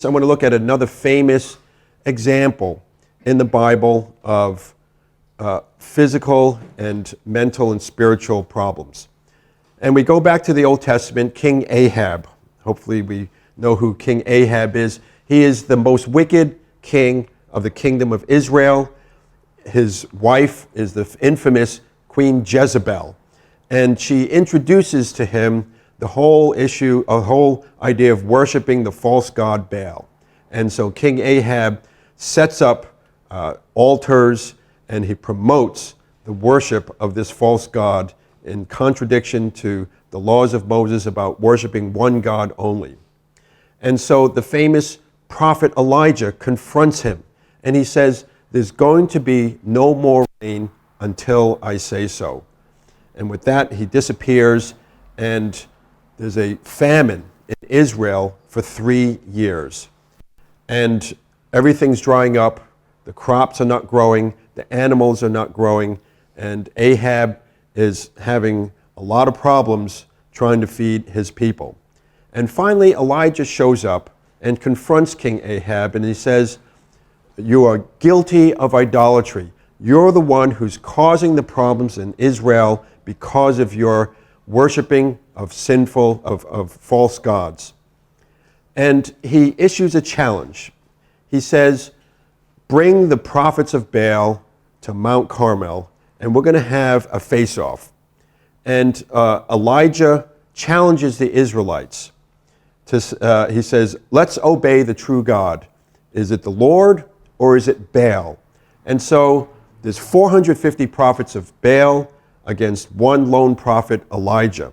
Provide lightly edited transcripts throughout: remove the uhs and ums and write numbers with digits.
I want to look at another famous example in the Bible of physical and mental and spiritual problems. And we go back to the Old Testament, King Ahab. Hopefully we know who King Ahab is. He is the most wicked king of the kingdom of Israel. His wife is the infamous Queen Jezebel. And she introduces to him the whole issue, a whole idea of worshiping the false god Baal. And so King Ahab sets up altars and he promotes the worship of this false god in contradiction to the laws of Moses about worshiping one God only. And so the famous prophet Elijah confronts him and he says, "There's going to be no more rain until I say so." And with that, he disappears, and there's a famine in Israel for 3 years. And everything's drying up, the crops are not growing, the animals are not growing, and Ahab is having a lot of problems trying to feed his people. And finally, Elijah shows up and confronts King Ahab, and he says, "You are guilty of idolatry. You're the one who's causing the problems in Israel because of your worshiping of false gods." And he issues a challenge. He says, "Bring the prophets of Baal to Mount Carmel, and we're going to have a face-off." And Elijah challenges the Israelites. He says, "Let's obey the true God. Is it the Lord or is it Baal?" And so there's 450 prophets of Baal against one lone prophet, Elijah.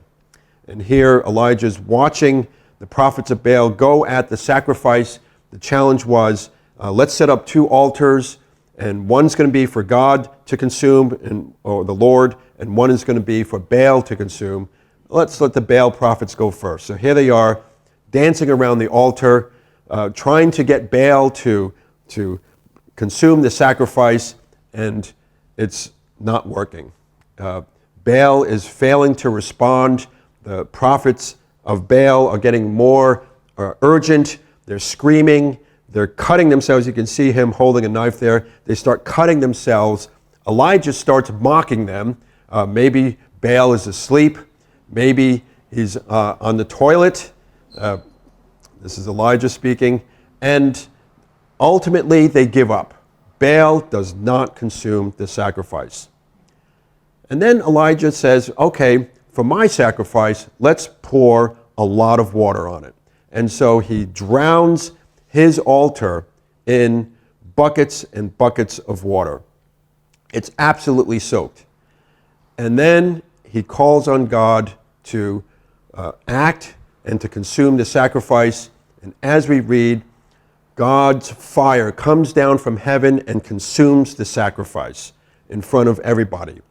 And here Elijah's watching the prophets of Baal go at the sacrifice. The challenge was, let's set up 2 altars, and one's going to be for God to consume, or the Lord, and one is going to be for Baal to consume. Let's let the Baal prophets go first. So here they are, dancing around the altar, trying to get Baal to consume the sacrifice, and it's not working. Baal is failing to respond. The prophets of Baal are getting more urgent. They're screaming. They're cutting themselves. You can see him holding a knife there. They start cutting themselves. Elijah starts mocking them. Maybe Baal is asleep. Maybe he's on the toilet. This is Elijah speaking. And ultimately, they give up. Baal does not consume the sacrifice. And then Elijah says, "Okay, for my sacrifice, let's pour a lot of water on it." And so he drowns his altar in buckets and buckets of water. It's absolutely soaked. And then he calls on God to act and to consume the sacrifice. And as we read, God's fire comes down from heaven and consumes the sacrifice in front of everybody.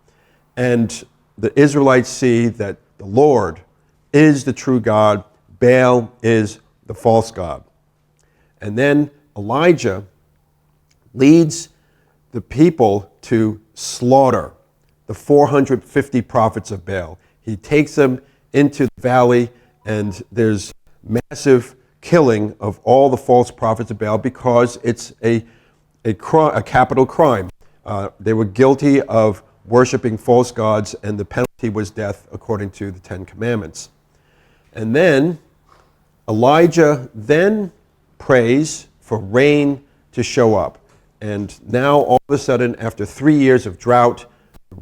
And the Israelites see that the Lord is the true God, Baal is the false god. And then Elijah leads the people to slaughter the 450 prophets of Baal. He takes them into the valley, and there's massive killing of all the false prophets of Baal because it's a capital crime. They were guilty of worshiping false gods, and the penalty was death according to the 10 Commandments. And then Elijah then prays for rain to show up. And now all of a sudden, after 3 years of drought,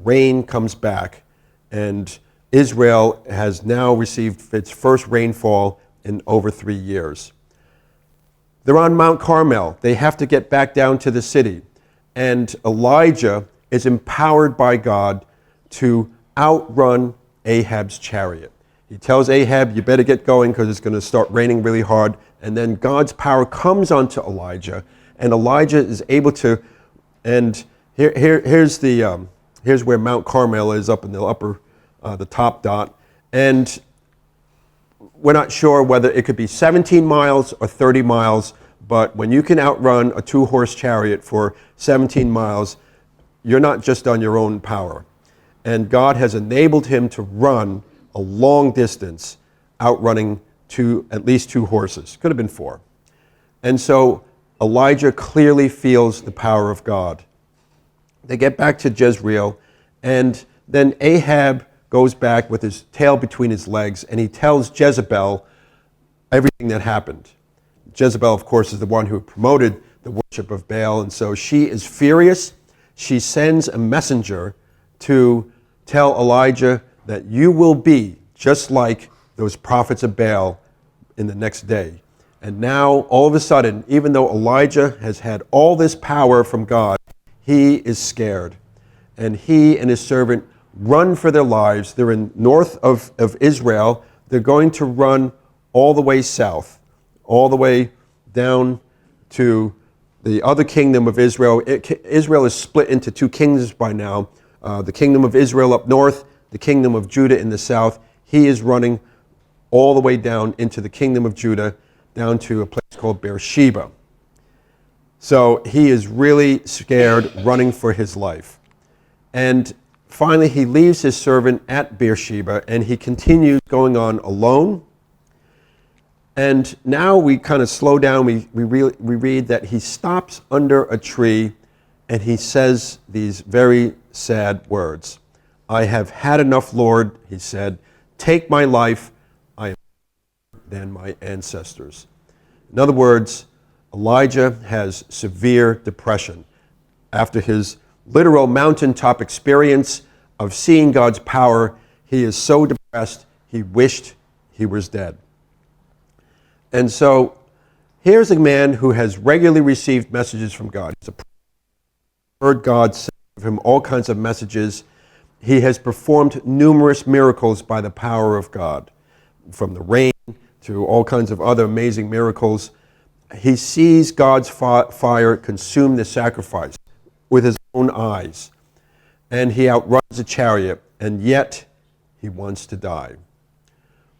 rain comes back, and Israel has now received its first rainfall in over 3 years. They're on Mount Carmel. They have to get back down to the city. And Elijah is empowered by God to outrun Ahab's chariot. He tells Ahab, "You better get going because it's going to start raining really hard." And then God's power comes onto Elijah, and Elijah is able to, and here's where Mount Carmel is up in the top dot. And we're not sure whether it could be 17 miles or 30 miles, but when you can outrun a 2-horse chariot for 17 miles, you're not just on your own power. And God has enabled him to run a long distance, outrunning at least 2 horses. Could have been 4. And so Elijah clearly feels the power of God. They get back to Jezreel, and then Ahab goes back with his tail between his legs, and he tells Jezebel everything that happened. Jezebel, of course, is the one who promoted the worship of Baal, and so she is furious. She sends a messenger to tell Elijah that you will be just like those prophets of Baal in the next day. And now, all of a sudden, even though Elijah has had all this power from God, he is scared. And he and his servant run for their lives. They're in north of Israel. They're going to run all the way south, all the way down to the other kingdom of Israel. Israel is split into two kingdoms by now. The kingdom of Israel up north, the kingdom of Judah in the south. He is running all the way down into the kingdom of Judah, down to a place called Beersheba. So he is really scared, running for his life. And finally, he leaves his servant at Beersheba, and he continues going on alone. And now we kind of slow down. We read that he stops under a tree, and he says these very sad words. "I have had enough, Lord," he said. "Take my life. I am better than my ancestors." In other words, Elijah has severe depression. After his literal mountaintop experience of seeing God's power, he is so depressed, he wished he was dead. And so here's a man who has regularly received messages from God. He's heard God say of him all kinds of messages. He has performed numerous miracles by the power of God, from the rain to all kinds of other amazing miracles. He sees God's fire consume the sacrifice with his own eyes, and he outruns a chariot, and yet he wants to die.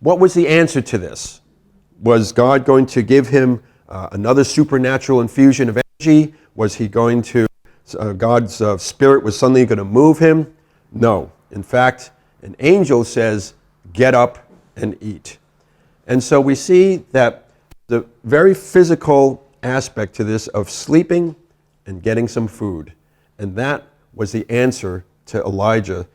What was the answer to this? Was God going to give him another supernatural infusion of energy? Was he going to, God's spirit was suddenly going to move him? No. In fact, an angel says, "Get up and eat." And so we see that the very physical aspect to this of sleeping and getting some food. And that was the answer to Elijah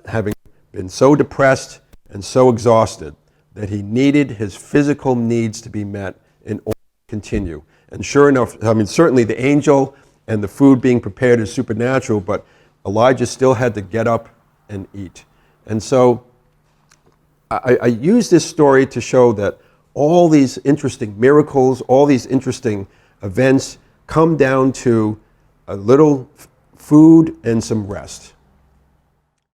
having been so depressed and so exhausted that he needed his physical needs to be met in order to continue. And sure enough, certainly the angel and the food being prepared is supernatural, but Elijah still had to get up and eat. And so I use this story to show that all these interesting miracles, all these interesting events come down to a little food and some rest.